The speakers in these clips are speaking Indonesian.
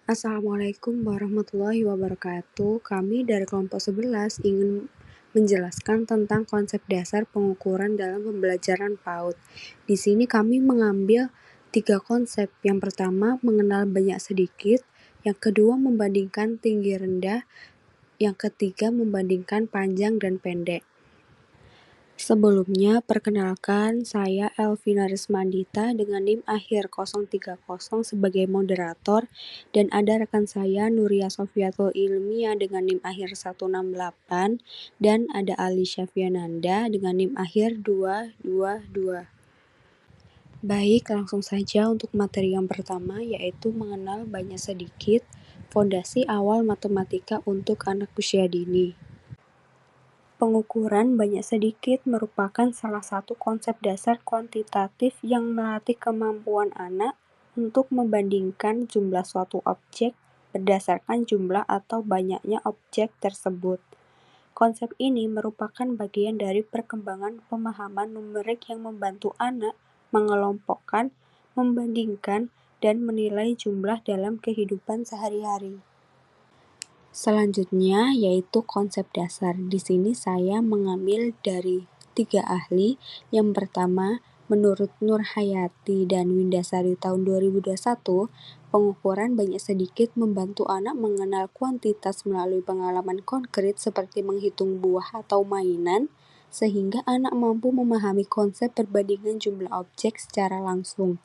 Assalamualaikum warahmatullahi wabarakatuh. Kami dari kelompok 11 ingin menjelaskan tentang konsep dasar pengukuran dalam pembelajaran PAUD. Di sini kami mengambil 3 konsep. Yang pertama, mengenal banyak sedikit. Yang kedua, membandingkan tinggi rendah. Yang ketiga, membandingkan panjang dan pendek. Sebelumnya, perkenalkan saya Elvina Rismandita dengan NIM akhir 030 sebagai moderator dan ada rekan saya Nuria Sofiatul Ilmia dengan NIM akhir 168 dan ada Ali Syafiananda dengan NIM akhir 222. Baik, langsung saja untuk materi yang pertama yaitu mengenal banyak sedikit, fondasi awal matematika untuk anak usia dini. Pengukuran banyak sedikit merupakan salah satu konsep dasar kuantitatif yang melatih kemampuan anak untuk membandingkan jumlah suatu objek berdasarkan jumlah atau banyaknya objek tersebut. Konsep ini merupakan bagian dari perkembangan pemahaman numerik yang membantu anak mengelompokkan, membandingkan, dan menilai jumlah dalam kehidupan sehari-hari. Selanjutnya yaitu konsep dasar. Di sini saya mengambil dari 3 ahli. Yang pertama, menurut Nur Hayati dan Windasari tahun 2021, pengukuran banyak sedikit membantu anak mengenal kuantitas melalui pengalaman konkret seperti menghitung buah atau mainan, sehingga anak mampu memahami konsep perbandingan jumlah objek secara langsung.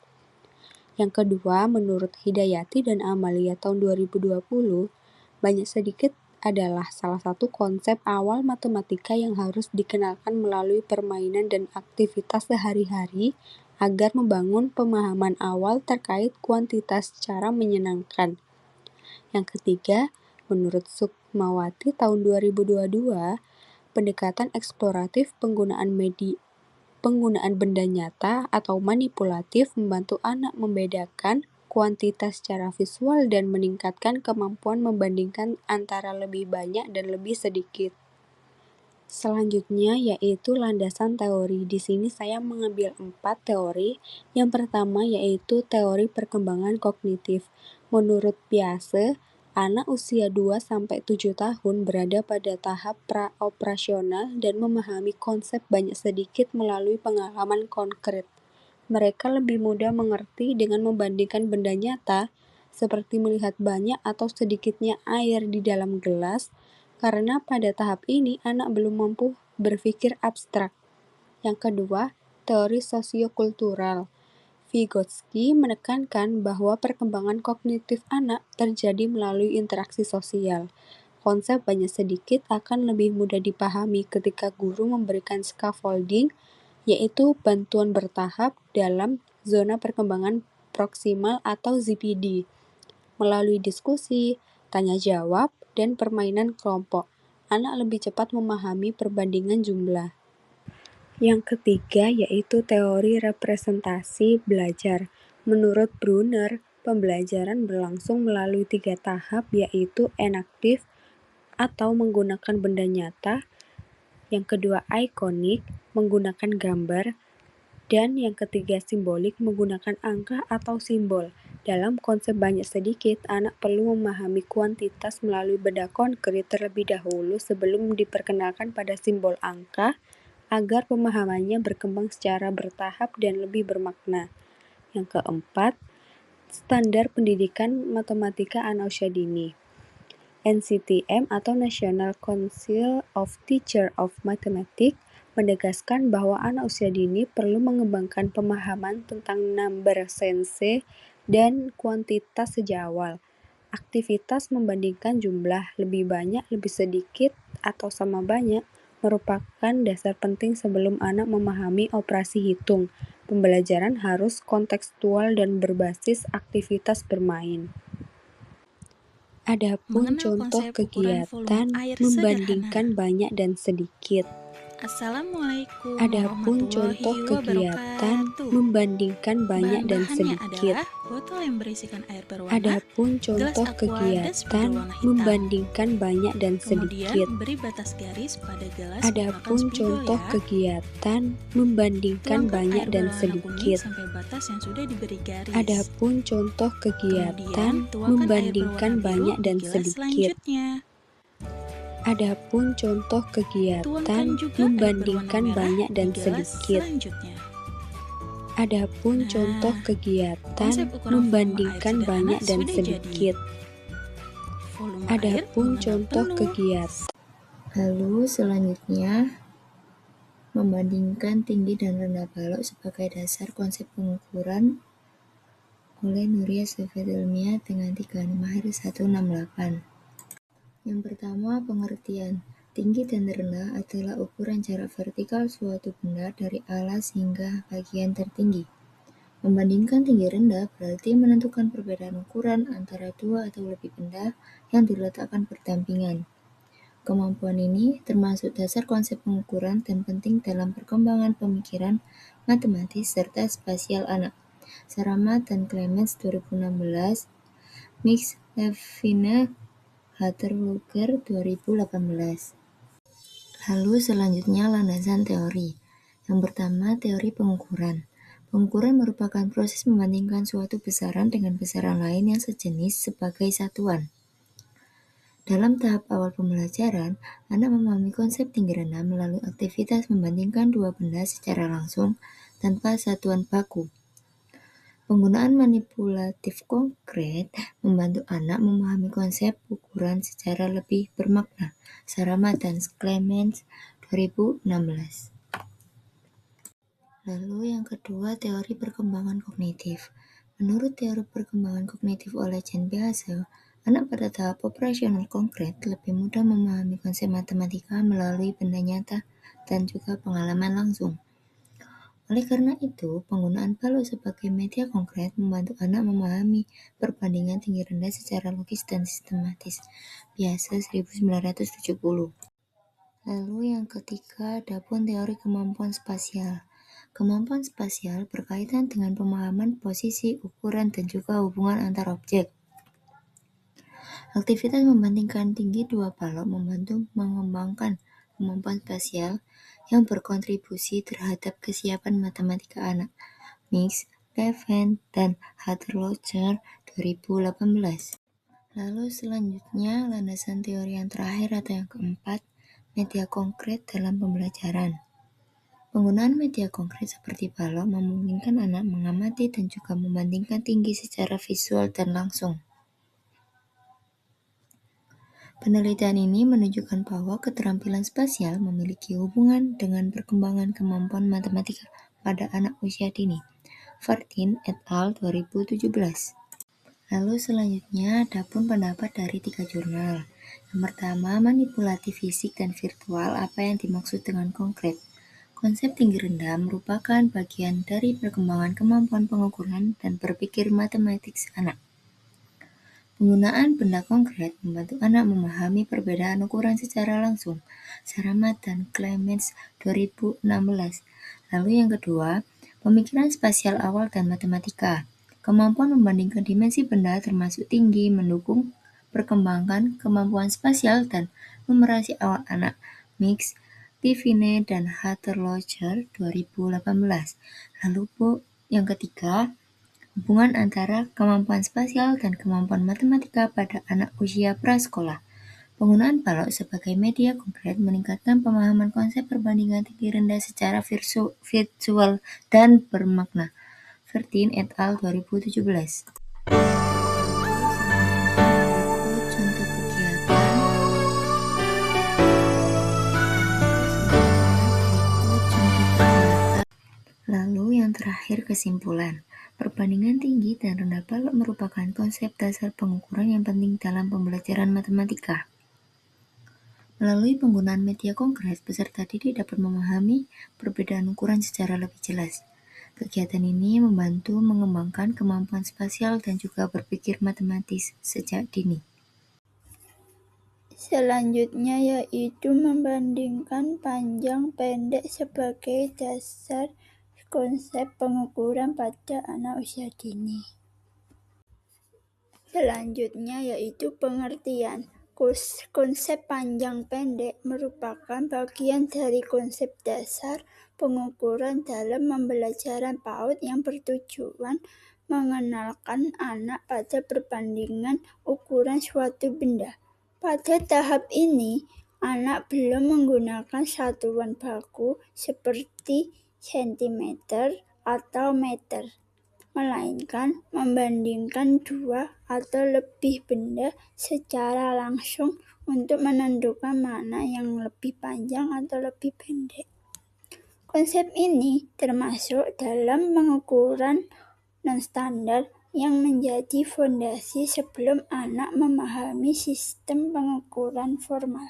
Yang kedua, menurut Hidayati dan Amalia tahun 2020, banyak sedikit adalah salah satu konsep awal matematika yang harus dikenalkan melalui permainan dan aktivitas sehari-hari agar membangun pemahaman awal terkait kuantitas secara menyenangkan. Yang ketiga, menurut Sukmawati tahun 2022, pendekatan eksploratif penggunaan benda nyata atau manipulatif membantu anak membedakan kuantitas secara visual dan meningkatkan kemampuan membandingkan antara lebih banyak dan lebih sedikit. Selanjutnya yaitu landasan teori. Di sini saya mengambil 4 teori. Yang pertama yaitu teori perkembangan kognitif. Menurut Piaget, anak usia 2-7 tahun berada pada tahap pra-operasional dan memahami konsep banyak sedikit melalui pengalaman konkret. Mereka lebih mudah mengerti dengan membandingkan benda nyata, seperti melihat banyak atau sedikitnya air di dalam gelas, karena pada tahap ini anak belum mampu berpikir abstrak. Yang kedua, teori sosiokultural. Vygotsky menekankan bahwa perkembangan kognitif anak terjadi melalui interaksi sosial. Konsep banyak sedikit akan lebih mudah dipahami ketika guru memberikan scaffolding, yaitu bantuan bertahap dalam zona perkembangan proksimal atau ZPD, melalui diskusi, tanya jawab, dan permainan kelompok. Anak lebih cepat memahami perbandingan jumlah. Yang ketiga yaitu teori representasi belajar. Menurut Brunner, pembelajaran berlangsung melalui 3 tahap yaitu enaktif atau menggunakan benda nyata, yang kedua ikonik, menggunakan gambar, dan yang ketiga simbolik, menggunakan angka atau simbol. Dalam konsep banyak sedikit, anak perlu memahami kuantitas melalui benda konkret terlebih dahulu sebelum diperkenalkan pada simbol angka, agar pemahamannya berkembang secara bertahap dan lebih bermakna. Yang keempat, standar pendidikan matematika anak usia dini. NCTM atau National Council of Teachers of Mathematics menegaskan bahwa anak usia dini perlu mengembangkan pemahaman tentang number sense dan kuantitas sejak awal. Aktivitas membandingkan jumlah lebih banyak, lebih sedikit, atau sama banyak merupakan dasar penting sebelum anak memahami operasi hitung. Pembelajaran harus kontekstual dan berbasis aktivitas bermain. Adapun Mengenal contoh konsep ukuran volume kegiatan air membandingkan banyak dan sedikit. Assalamualaikum Adapun contoh warahmatullahi kegiatan wabarakatuh. membandingkan banyak dan Bahan-bahannya sedikit. adalah botol yang berisikan air berwarna, Adapun gelas contoh aqua das kegiatan berwarna hitam. membandingkan banyak dan Kemudian sedikit. beri batas garis pada gelas menggunakan Adapun spidol contoh ya. kegiatan membandingkan Tuangkan banyak air dan berwarna kuning sedikit. sampai batas yang sudah diberi garis. Adapun contoh kegiatan Kemudian tuangkan air membandingkan berwarna biru banyak di dan gelas sedikit. selanjutnya. Adapun contoh kegiatan Tuangkan juga air berwarna membandingkan merah banyak dan di gelas sedikit. selanjutnya. Adapun Nah, contoh kegiatan konsep ukuran volume air membandingkan sederhana banyak dan sudah sedikit. Volume air Adapun mengendap contoh penuh. kegiatan Lalu selanjutnya, membandingkan tinggi dan rendah balok sebagai dasar konsep pengukuran oleh Nuria Sefedilmia dengan 36 Mahir 168. Yang pertama, pengertian. Tinggi dan rendah adalah ukuran jarak vertikal suatu benda dari alas hingga bagian tertinggi. Membandingkan tinggi rendah berarti menentukan perbedaan ukuran antara dua atau lebih benda yang diletakkan berdampingan. Kemampuan ini termasuk dasar konsep pengukuran dan penting dalam perkembangan pemikiran matematis serta spasial anak. Saramat dan Clemens 2016, Mix Levine, Hatterluger 2018. Lalu selanjutnya landasan teori. Yang pertama, teori pengukuran. Pengukuran merupakan proses membandingkan suatu besaran dengan besaran lain yang sejenis sebagai satuan. Dalam tahap awal pembelajaran, Anda memahami konsep tinggi rendah melalui aktivitas membandingkan dua benda secara langsung tanpa satuan baku. Penggunaan manipulatif konkret membantu anak memahami konsep ukuran secara lebih bermakna. Saramat dan Clemens 2016. Lalu yang kedua, teori perkembangan kognitif. Menurut teori perkembangan kognitif oleh Jen Piaget, anak pada tahap operasional konkret lebih mudah memahami konsep matematika melalui benda nyata dan juga pengalaman langsung. Oleh karena itu, penggunaan balok sebagai media konkret membantu anak memahami perbandingan tinggi rendah secara logis dan sistematis. Piaget 1970. Lalu yang ketiga, adapun teori kemampuan spasial. Kemampuan spasial berkaitan dengan pemahaman posisi, ukuran, dan juga hubungan antar objek. Aktivitas membandingkan tinggi dua balok membantu mengembangkan kemampuan spasial yang berkontribusi terhadap kesiapan matematika anak. Mix, Levine, dan Hatterlocher 2018. Lalu selanjutnya landasan teori yang terakhir atau yang keempat, media konkret dalam pembelajaran. Penggunaan media konkret seperti balok memungkinkan anak mengamati dan juga membandingkan tinggi secara visual dan langsung. Penelitian ini menunjukkan bahwa keterampilan spasial memiliki hubungan dengan perkembangan kemampuan matematika pada anak usia dini. Vartin et al. 2017. Lalu selanjutnya adapun pendapat dari 3 jurnal. Yang pertama, manipulasi fisik dan virtual, apa yang dimaksud dengan konkret. Konsep tinggi rendah merupakan bagian dari perkembangan kemampuan pengukuran dan berpikir matematik anak. Penggunaan benda konkret membantu anak memahami perbedaan ukuran secara langsung. Saramat dan Clemens 2016. Lalu yang kedua, pemikiran spasial awal dan matematika. Kemampuan membandingkan dimensi benda termasuk tinggi mendukung perkembangan kemampuan spasial dan numerasi awal anak. Mix, Levine dan Hatterlocher 2018. Lalu yang ketiga, hubungan antara kemampuan spasial dan kemampuan matematika pada anak usia prasekolah. Penggunaan balok sebagai media konkret meningkatkan pemahaman konsep perbandingan tinggi rendah secara visual dan bermakna. Vartin et al. 2017. Contoh kegiatan. Lalu yang terakhir, kesimpulan. Perbandingan tinggi dan rendah balok merupakan konsep dasar pengukuran yang penting dalam pembelajaran matematika. Melalui penggunaan media konkret, peserta didik dapat memahami perbedaan ukuran secara lebih jelas. Kegiatan ini membantu mengembangkan kemampuan spasial dan juga berpikir matematis sejak dini. Selanjutnya yaitu membandingkan panjang pendek sebagai dasar konsep pengukuran pada anak usia dini. Selanjutnya yaitu pengertian. Konsep panjang pendek merupakan bagian dari konsep dasar pengukuran dalam pembelajaran PAUD yang bertujuan mengenalkan anak pada perbandingan ukuran suatu benda. Pada tahap ini, anak belum menggunakan satuan baku seperti sentimeter atau meter, melainkan membandingkan dua atau lebih benda secara langsung untuk menentukan mana yang lebih panjang atau lebih pendek. Konsep ini termasuk dalam pengukuran non-standar yang menjadi fondasi sebelum anak memahami sistem pengukuran formal.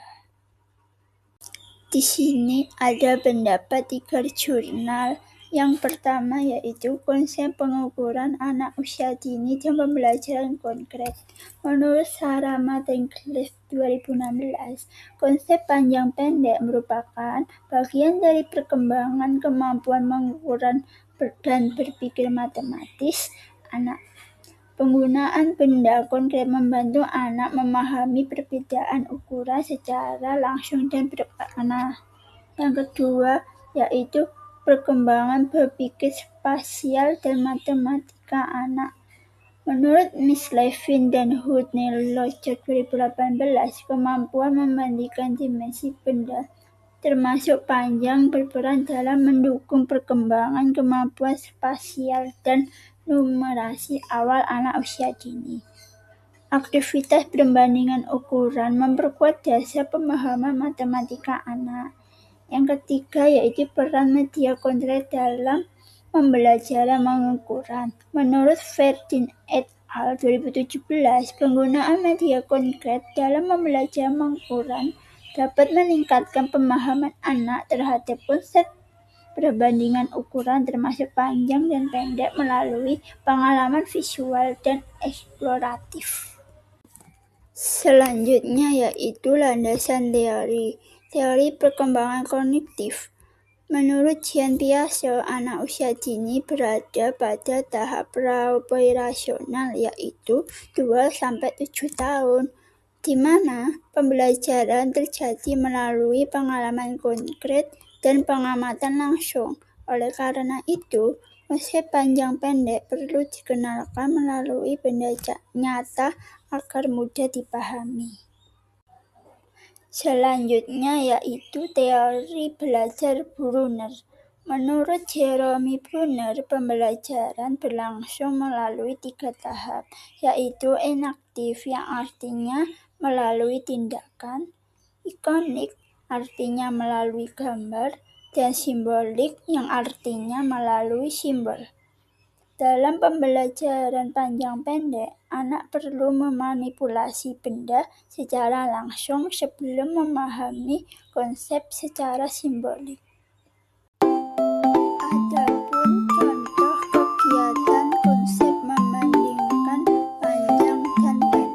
Di sini ada pendapat 3 jurnal. Yang pertama yaitu konsep pengukuran anak usia dini dan pembelajaran konkret. Menurut Sarama dan Cliff 2016, konsep panjang pendek merupakan bagian dari perkembangan kemampuan mengukuran dan berpikir matematis anak. Penggunaan benda konkret membantu anak memahami perbedaan ukuran secara langsung dan bermakna. Yang kedua yaitu perkembangan berpikir spasial dan matematika anak. Menurut Miss Levin dan Whitney Lockyer 2018, kemampuan membandingkan dimensi benda termasuk panjang berperan dalam mendukung perkembangan kemampuan spasial dan numerasi awal anak usia dini. Aktivitas perbandingan ukuran memperkuat dasar pemahaman matematika anak. Yang ketiga yaitu peran media konkret dalam pembelajaran pengukuran. Menurut Verdin et al. 2017, penggunaan media konkret dalam pembelajaran pengukuran dapat meningkatkan pemahaman anak terhadap konsep perbandingan ukuran termasuk panjang dan pendek melalui pengalaman visual dan eksploratif. Selanjutnya yaitu landasan teori perkembangan kognitif. Menurut Jean Piaget, anak usia dini berada pada tahap pra-operasional yaitu 2-7 tahun, di mana pembelajaran terjadi melalui pengalaman konkret dan pengamatan langsung. Oleh karena itu, konsep panjang pendek perlu dikenalkan melalui benda nyata agar mudah dipahami. Selanjutnya yaitu teori belajar Brunner. Menurut Jerome Brunner, pembelajaran berlangsung melalui 3 tahap, yaitu enaktif yang artinya melalui tindakan, ikonik artinya melalui gambar, dan simbolik yang artinya melalui simbol. Dalam pembelajaran panjang pendek, anak perlu memanipulasi benda secara langsung sebelum memahami konsep secara simbolik. Adapun contoh kegiatan konsep membandingkan panjang dan pendek.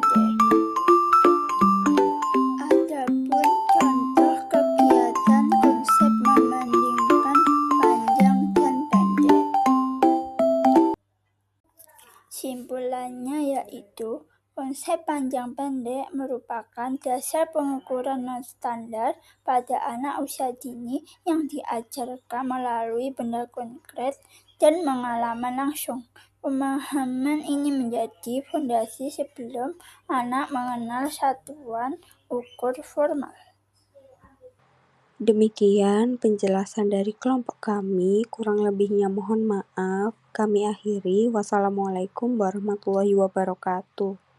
Simpulannya yaitu konsep panjang pendek merupakan dasar pengukuran non-standar pada anak usia dini yang diajarkan melalui benda konkret dan pengalaman langsung. Pemahaman ini menjadi fondasi sebelum anak mengenal satuan ukur formal. Demikian penjelasan dari kelompok kami, kurang lebihnya mohon maaf. Kami akhiri. Wassalamualaikum warahmatullahi wabarakatuh.